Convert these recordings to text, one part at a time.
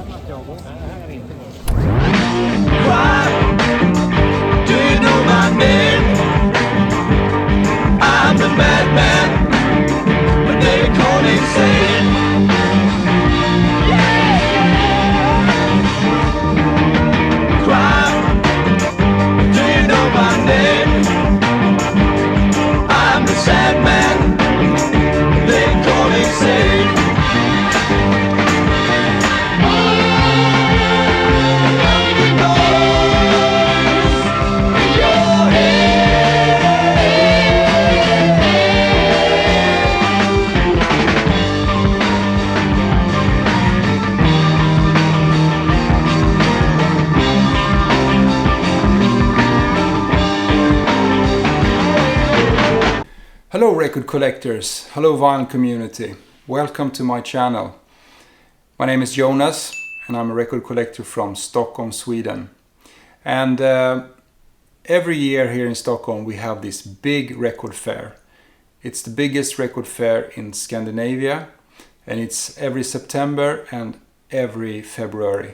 Do you know my name? I'm the madman, but they call me insane. Cry. Do you know my name? I'm the sad man, they call me insane. Hello record collectors, hello vinyl community, welcome to my channel. My name is Jonas and I'm a record collector from Stockholm, Sweden. And every year here in Stockholm we have this big record fair. It's the biggest record fair in Scandinavia and it's every September and every February.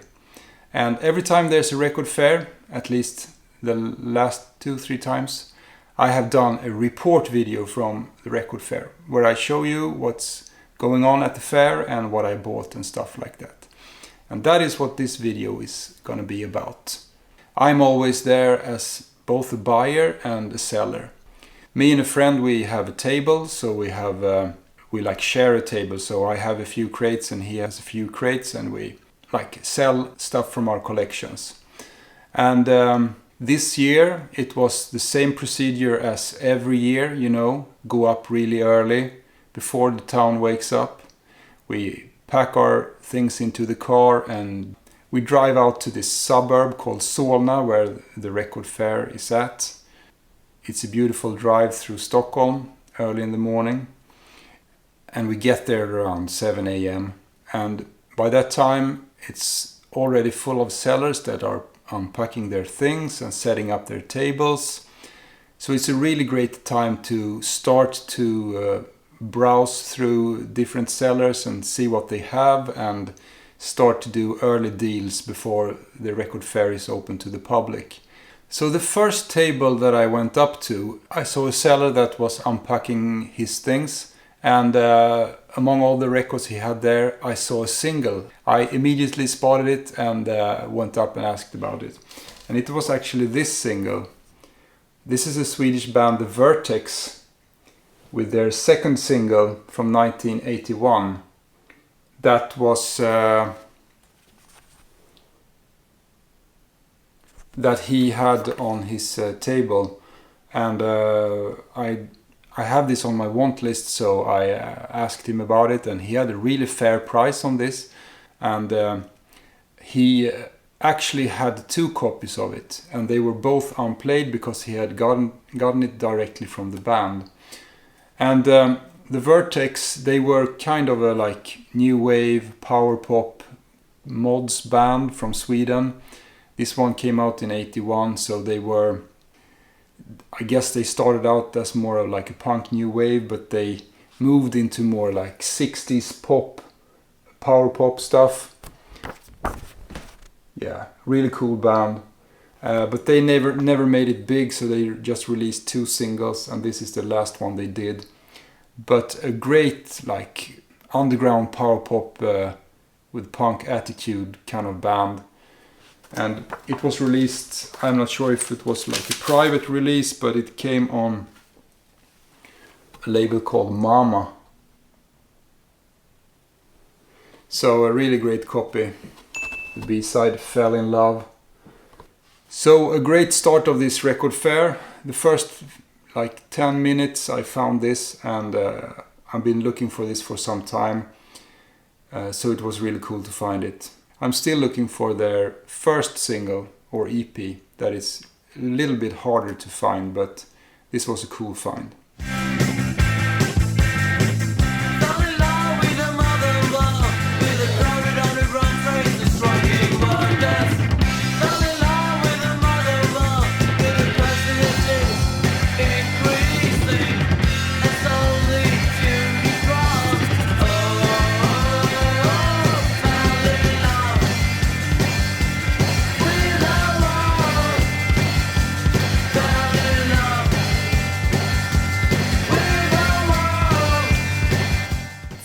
And every time there's a record fair, at least the last 2-3 times, I have done a report video from the record fair where I show you what's going on at the fair and what I bought and stuff like that. And that is what this video is gonna be about. I'm always there as both a buyer and a seller. Me and a friend, we have a table, so we like share a table. So I have a few crates and he has a few crates and we like sell stuff from our collections. And this year it was the same procedure as every year, you know, go up really early before the town wakes up. We pack our things into the car and we drive out to this suburb called Solna where the record fair is at. It's a beautiful drive through Stockholm early in the morning and we get there around 7 a.m. and by that time it's already full of sellers that are unpacking their things and setting up their tables. So it's a really great time to start to browse through different sellers and see what they have and start to do early deals before the record fair is open to the public. So the first table that I went up to, I saw a seller that was unpacking his things and among all the records he had there, I saw a single. I immediately spotted it and went up and asked about it. And it was actually this single. This is a Swedish band, the Vertex, with their second single from 1981. That was that he had on his table. And I have this on my want list, so I asked him about it and he had a really fair price on this. And he actually had 2 copies of it and they were both unplayed because he had gotten it directly from the band. And the Vertex, they were kind of a like new wave power pop mods band from Sweden. This one came out in 81, so they were, I guess they started out as more of like a punk new wave, but they moved into more like 60s pop, power pop stuff. Yeah, really cool band. But they never made it big, so they just released 2 singles and this is the last one they did. But a great like underground power pop with punk attitude kind of band. And it was released, I'm not sure if it was like a private release, but it came on a label called Mama. So a really great copy. The B-side, Fell in Love. So a great start of this record fair. The first like 10 minutes I found this and I've been looking for this for some time. So it was really cool to find it. I'm still looking for their first single or EP that is a little bit harder to find, but this was a cool find.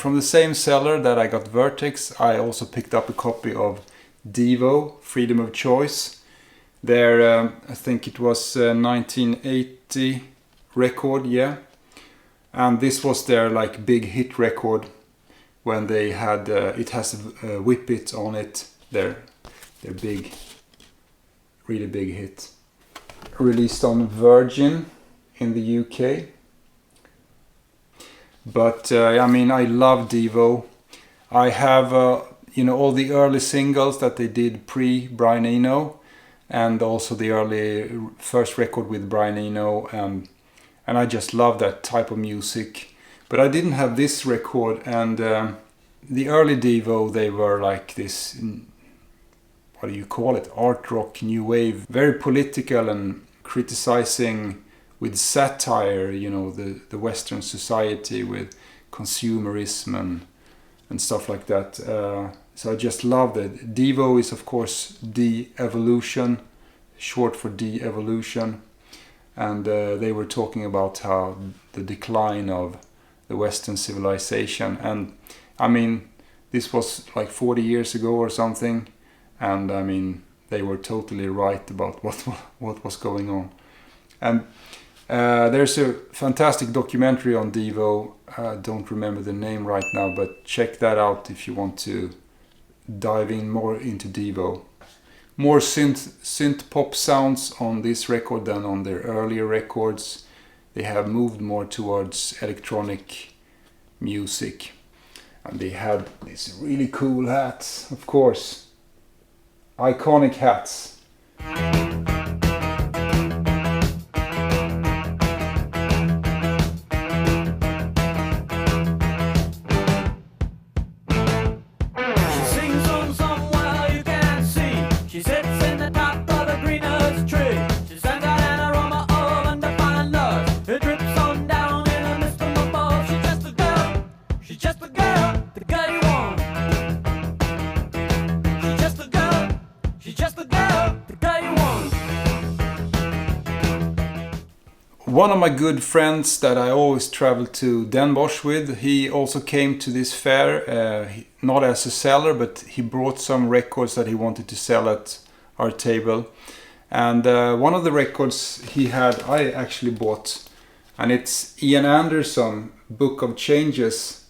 from the same seller that I got Vertex, I also picked up a copy of Devo, Freedom of Choice. Their, I think it was 1980 record, yeah. And this was their like big hit record when they had, it has a Whip It on it, their big, really big hit. Released on Virgin in the UK. But I mean, I love Devo. I have you know, all the early singles that they did pre Brian Eno, and also the early first record with Brian Eno, and I just love that type of music. But I didn't have this record, and the early Devo, they were like this, what do you call it, art rock, new wave, very political and criticizing with satire, you know, the Western society with consumerism and stuff like that. So I just loved it. Devo is of course de-evolution, short for de-evolution. And they were talking about how the decline of the Western civilization. And I mean, this was like 40 years ago or something. And I mean, they were totally right about what was going on. And there's a fantastic documentary on Devo. I don't remember the name right now, but check that out if you want to dive in more into Devo. More synth pop sounds on this record than on their earlier records. They have moved more towards electronic music. And they had these really cool hats, of course. Iconic hats. One of my good friends that I always travel to Den Bosch with, he also came to this fair, not as a seller, but he brought some records that he wanted to sell at our table. And one of the records he had, I actually bought, and it's Ian Anderson, Book of Changes,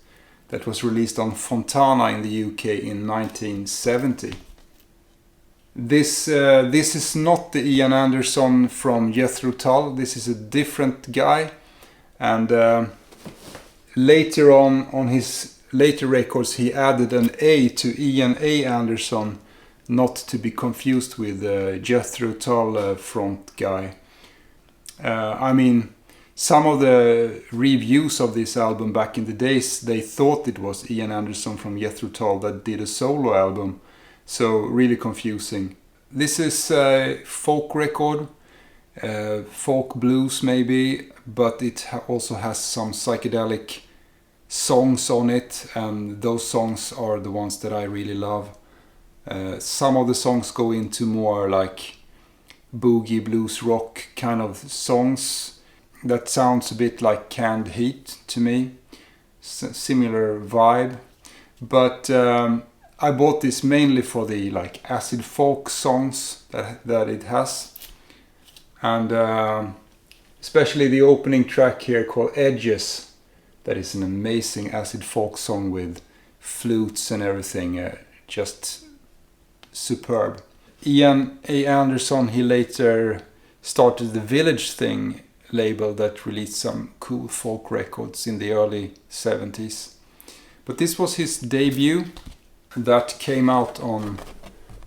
that was released on Fontana in the UK in 1970. This is not the Ian Anderson from Jethro Tull. This is a different guy, and later on his later records he added an A to Ian A. Anderson, not to be confused with Jethro Tull front guy. I mean, some of the reviews of this album back in the days, they thought it was Ian Anderson from Jethro Tull that did a solo album. So really confusing. This is a folk record, folk blues maybe, but it also has some psychedelic songs on it, and those songs are the ones that I really love. Some of the songs go into more like boogie blues rock kind of songs. That sounds a bit like Canned Heat to me, similar vibe, but I bought this mainly for the like acid folk songs that it has, and especially the opening track here called Edges. That is an amazing acid folk song with flutes and everything, just superb. Ian A. Anderson, he later started the Village Thing label that released some cool folk records in the early 70s. But this was his debut. That came out on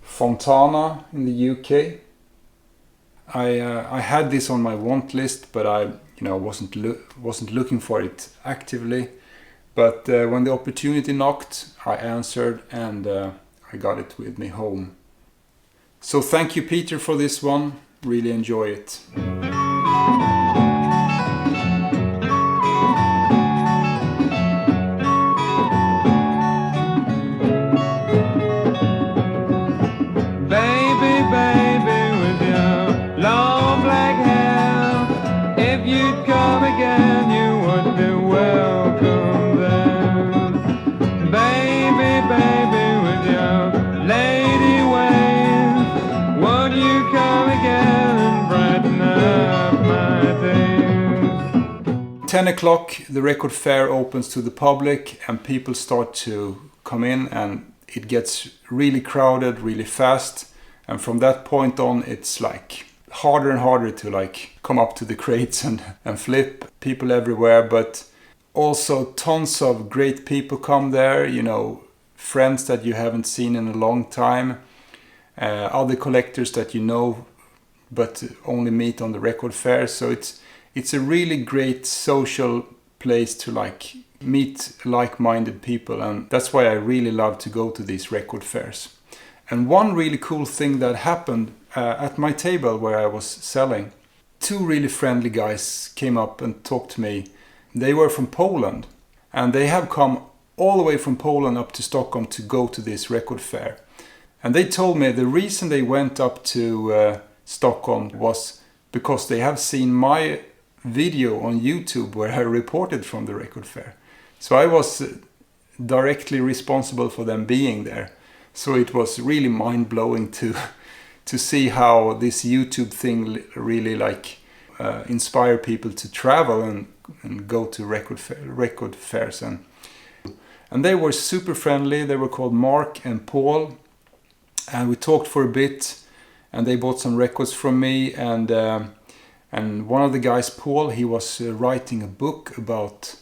Fontana in the UK. I had this on my want list, but I wasn't looking for it actively. But when the opportunity knocked, I answered, and I got it with me home. So thank you, Peter, for this one. Really enjoy it. 10 o'clock the record fair opens to the public and people start to come in, and it gets really crowded really fast. And from that point on, it's like harder and harder to like come up to the crates and flip. People everywhere, but also tons of great people come there, you know, friends that you haven't seen in a long time, other collectors that you know but only meet on the record fair. So it's a really great social place to like meet like-minded people, and that's why I really love to go to these record fairs. And one really cool thing that happened at my table where I was selling, two really friendly guys came up and talked to me. They were from Poland, and they have come all the way from Poland up to Stockholm to go to this record fair. And they told me the reason they went up to Stockholm was because they have seen my video on YouTube where I reported from the record fair. So I was directly responsible for them being there. So it was really mind-blowing to see how this YouTube thing really like inspire people to travel and go to record fairs. And they were super friendly. They were called Mark and Paul, and we talked for a bit, and they bought some records from me. And one of the guys, Paul, he was writing a book about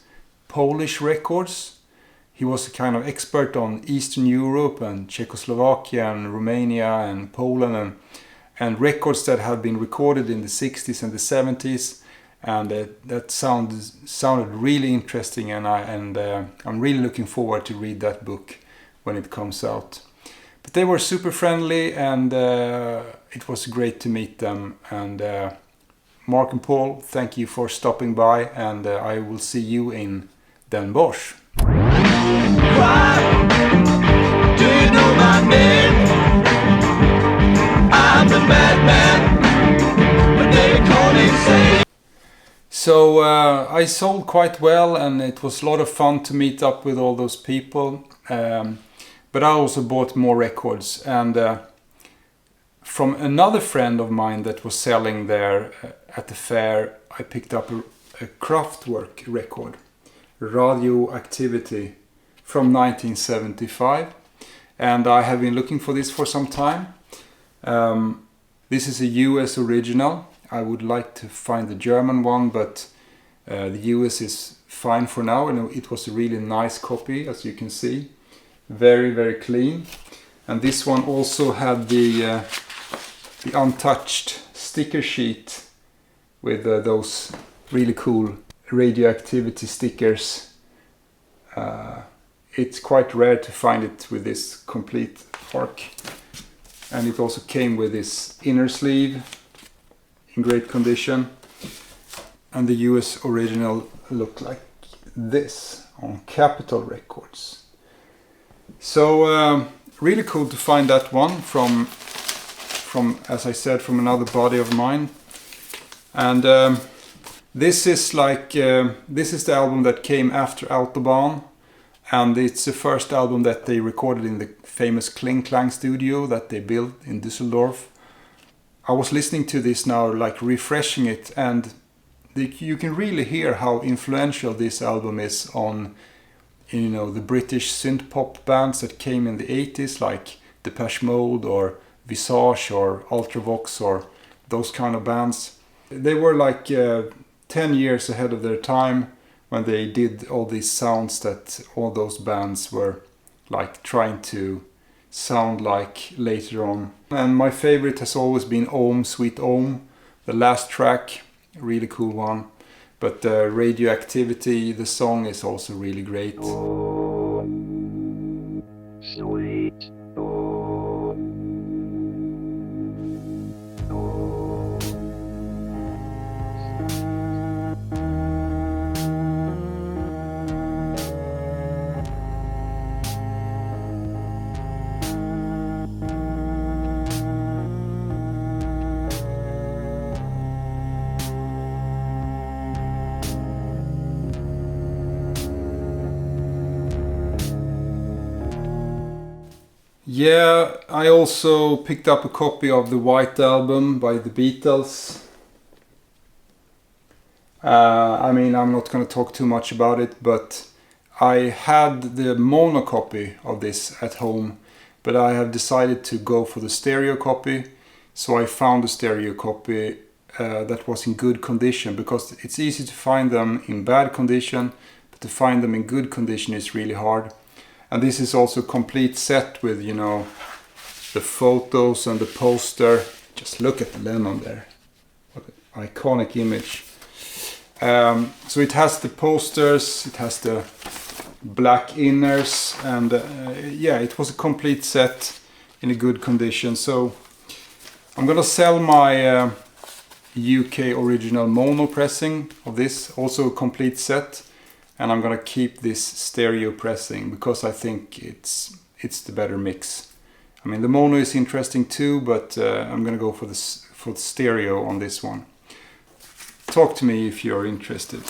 Polish records. He was a kind of expert on Eastern Europe and Czechoslovakia and Romania and Poland and records that had been recorded in the 60s and the 70s. And that sounded really interesting, and I'm really looking forward to read that book when it comes out. But they were super friendly, and it was great to meet them. And Mark and Paul, thank you for stopping by, and I will see you in Den Bosch. Why do you know my name? I'm the madman, but they call me insane. So I sold quite well, and it was a lot of fun to meet up with all those people. But I also bought more records, and from another friend of mine that was selling there at the fair, I picked up a Kraftwerk record, Radioactivity, from 1975, and I have been looking for this for some time. This is a US original. I would like to find the German one, but the US is fine for now, and it was a really nice copy, as you can see. Very, very clean. And this one also had the untouched sticker sheet with those really cool radioactivity stickers. It's quite rare to find it with this complete arc. And it also came with this inner sleeve in great condition. And the US original looked like this on Capitol Records. So really cool to find that one from as I said, from another body of mine. And this is the album that came after Autobahn, and it's the first album that they recorded in the famous Kling Klang studio that they built in Düsseldorf. I was listening to this now, like refreshing it, and you can really hear how influential this album is on, you know, the British synth pop bands that came in the 80s, like Depeche Mode or Visage or Ultravox or those kind of bands. They were like 10 years ahead of their time when they did all these sounds that all those bands were like trying to sound like later on. And my favorite has always been Om Sweet Om, the last track, really cool one. But Radioactivity, the song, is also really great. Sweet. Yeah, I also picked up a copy of the White Album by the Beatles. I mean, I'm not going to talk too much about it, but I had the mono copy of this at home, but I have decided to go for the stereo copy. So I found a stereo copy that was in good condition, because it's easy to find them in bad condition, but to find them in good condition is really hard. And this is also a complete set with, you know, the photos and the poster. Just look at the Lennon there. What an iconic image. So it has the posters, it has the black inners, and yeah, it was a complete set in a good condition. So I'm gonna sell my UK original mono pressing of this, also a complete set, and I'm gonna keep this stereo pressing because I think it's the better mix. I mean, the mono is interesting too, but I'm gonna go for the stereo on this one. Talk to me if you're interested.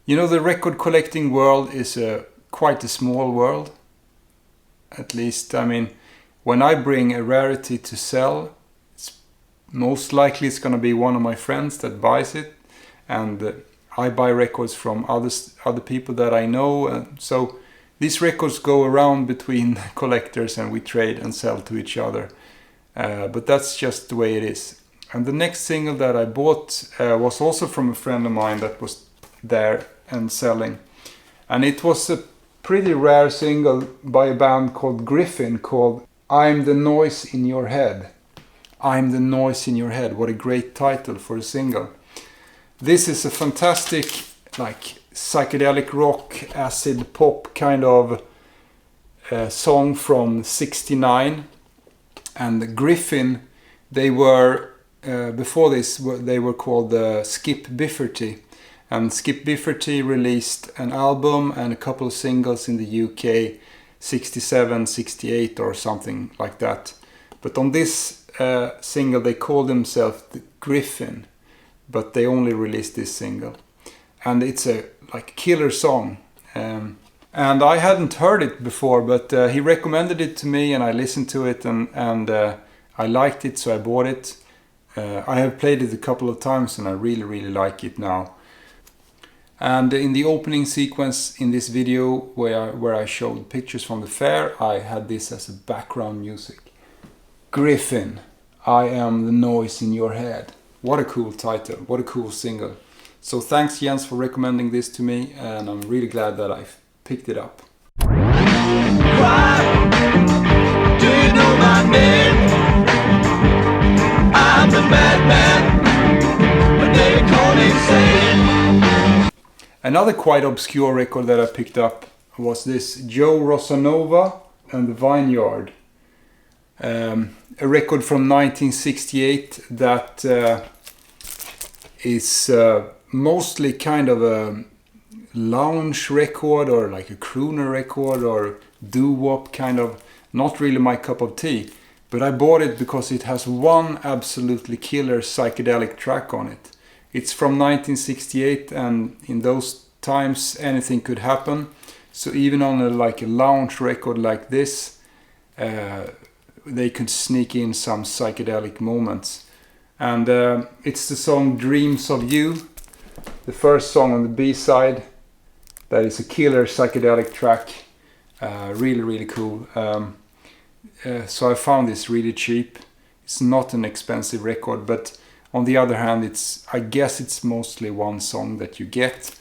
You know, the record collecting world is quite a small world. At least, I mean, when I bring a rarity to sell, it's most likely it's going to be one of my friends that buys it, and I buy records from other people that I know. So these records go around between collectors, and we trade and sell to each other. But that's just the way it is. And the next single that I bought was also from a friend of mine that was there and selling, and it was a pretty rare single by a band called Griffin, called I'm the Noise in Your Head. I'm the Noise in Your Head. What a great title for a single. This is a fantastic, like, psychedelic rock, acid pop kind of song from '69. And Griffin, they were before this they were called Skip Bifferty. And Skip Bifferty released an album and a couple of singles in the UK, 67, 68 or something like that. But on this single they called themselves the Griffin, but they only released this single. And it's a like killer song. And I hadn't heard it before, but he recommended it to me and I listened to it, and I liked it, so I bought it. I have played it a couple of times and I really, really like it now. And in the opening sequence in this video where I showed pictures from the fair, I had this as a background music. Griffin, I am the noise in your head. What a cool title, what a cool single. So thanks Jens for recommending this to me, and I'm really glad that I picked it up. Why do you know my name? I'm the madman, but they call me insane. Another quite obscure record that I picked up was this Joe Rosanova and the Vineyard. A record from 1968 that is mostly kind of a lounge record, or like a crooner record, or doo-wop kind of, not really my cup of tea. But I bought it because it has one absolutely killer psychedelic track on it. It's from 1968, and in those times anything could happen. So even on a lounge record like this, they could sneak in some psychedelic moments. And it's the song Dreams of You, the first song on the B-side. That is a killer psychedelic track. Really, really cool. So I found this really cheap. It's not an expensive record, but on the other hand, I guess it's mostly one song that you get.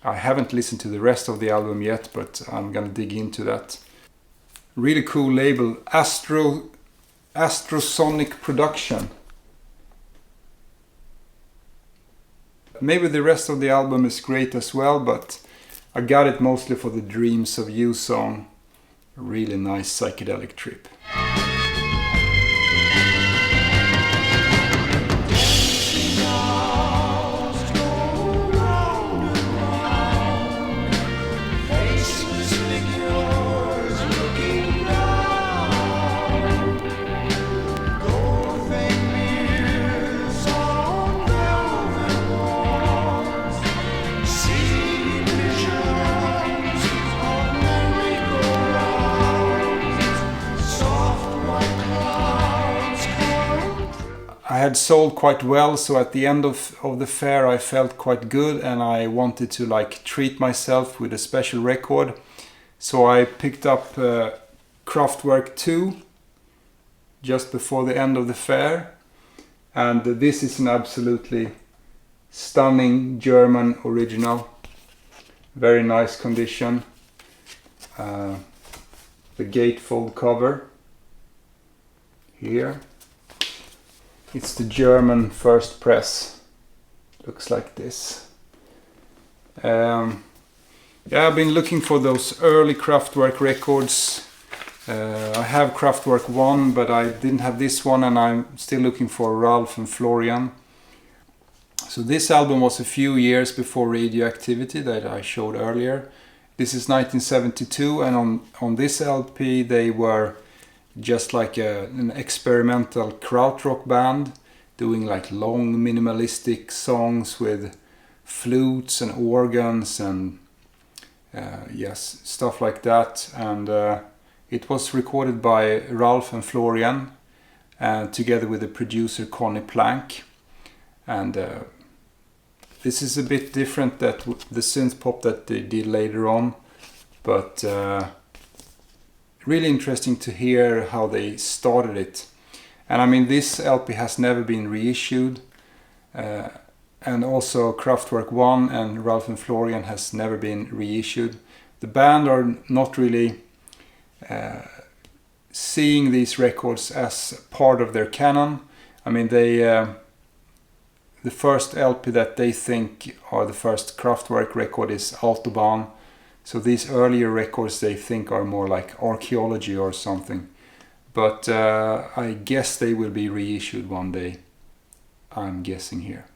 I haven't listened to the rest of the album yet, but I'm gonna dig into that. Really cool label, Astro Sonic Production. Maybe the rest of the album is great as well, but I got it mostly for the Dreams of You song. A really nice psychedelic trip. So had sold quite well, so at the end of the fair I felt quite good, and I wanted to like treat myself with a special record. So I picked up Kraftwerk 2 just before the end of the fair, and this is an absolutely stunning German original, very nice condition. The gatefold cover here. It's the German first press. Looks like this. Yeah, I've been looking for those early Kraftwerk records. I have Kraftwerk 1, but I didn't have this one, and I'm still looking for Ralph and Florian. So this album was a few years before Radioactivity that I showed earlier. This is 1972, and on this LP they were just like an experimental krautrock band doing like long minimalistic songs with flutes and organs and yes, stuff like that. And it was recorded by Ralph and Florian together with the producer Conny Plank. And this is a bit different than the synth pop that they did later on, but really interesting to hear how they started it. And I mean, this LP has never been reissued, and also Kraftwerk 1 and Ralph and Florian has never been reissued. The band are not really seeing these records as part of their canon. I mean, they the first LP that they think are the first Kraftwerk record is Autobahn. So these earlier records they think are more like archaeology or something. But I guess they will be reissued one day. I'm guessing here.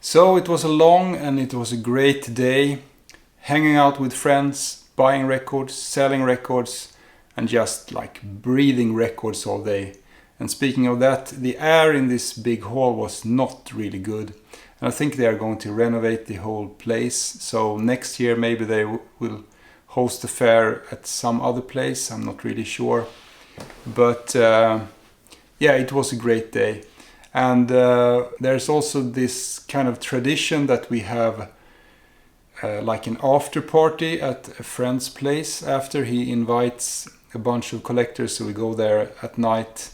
So it was a long and it was a great day, hanging out with friends, buying records, selling records, and just like breathing records all day. And speaking of that, the air in this big hall was not really good. And I think they are going to renovate the whole place. So next year maybe they will host the fair at some other place. I'm not really sure. But yeah, it was a great day. And there's also this kind of tradition that we have like an after party at a friend's place after he invites a bunch of collectors. So we go there at night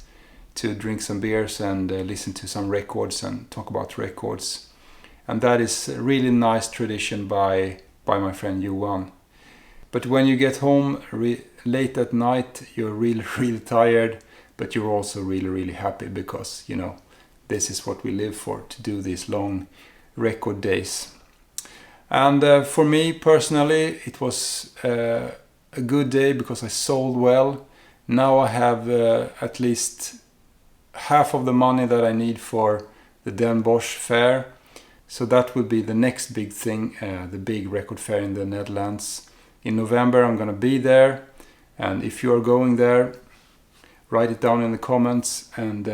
to drink some beers and listen to some records and talk about records. And that is a really nice tradition by my friend Johan. But when you get home late at night, you're really tired, but you're also really happy because, you know, this is what we live for, to do these long record days. And for me personally, it was a good day because I sold well. Now I have at least half of the money that I need for the Den Bosch fair. So that will be the next big thing, the big record fair in the Netherlands. In November I'm going to be there. And if you are going there, write it down in the comments. And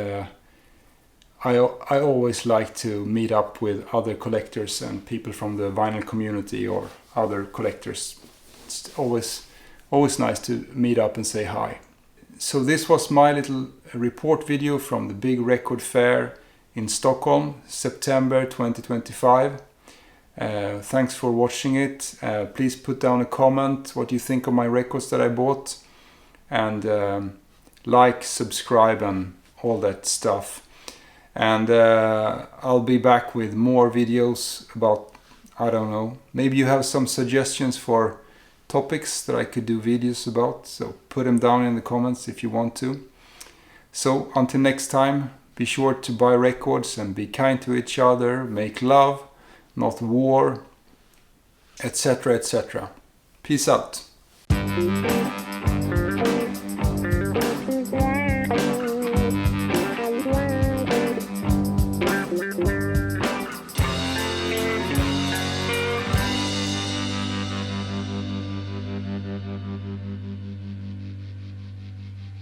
I always like to meet up with other collectors and people from the vinyl community or other collectors. It's always nice to meet up and say hi. So this was my little report video from the big record fair in Stockholm, September 2025. Thanks for watching it. Please put down a comment what you think of my records that I bought. And like, subscribe and all that stuff. And I'll be back with more videos about, I don't know, maybe you have some suggestions for topics that I could do videos about, so put them down in the comments if you want to. So until next time, be sure to buy records and be kind to each other, make love, not war, etc. etc. Peace out.